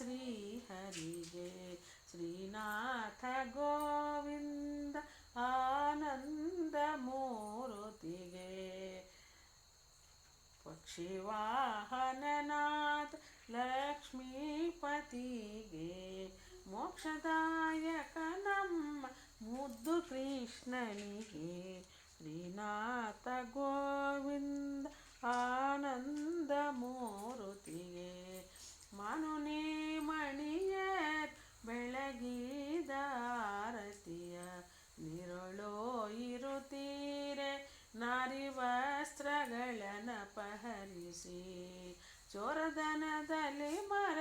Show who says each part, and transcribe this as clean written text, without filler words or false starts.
Speaker 1: ಶ್ರೀಹರಿಗೆ ಶ್ರೀನಾಥ ಗೋವಿಂದ ಆನಂದ ಮೂರುತಿಗೆ ಪಕ್ಷಿವಾಹನನಾಥ ಲಕ್ಷ್ಮೀಪತಿಗೆ ಮೋಕ್ಷದಾಯಕ ನಮ್ಮ ಮುದ್ದು ಕೃಷ್ಣನಿಗೆ ಶ್ರೀನಾಥ ಗೋವಿಂದ ಆನಂದ ಮೂರುತಿಗೆ ಮನುನೇ ಮಣಿಯ ಬೆಳಗಿದ ಆರತಿಯ ನಿರಳೋ ಇರುತ್ತೀರೆ ನಾರಿ ವಸ್ತ್ರಗಳನ್ನು ಪಹರಿಸಿ ಚೋರದನದಲ್ಲಿ ಮರ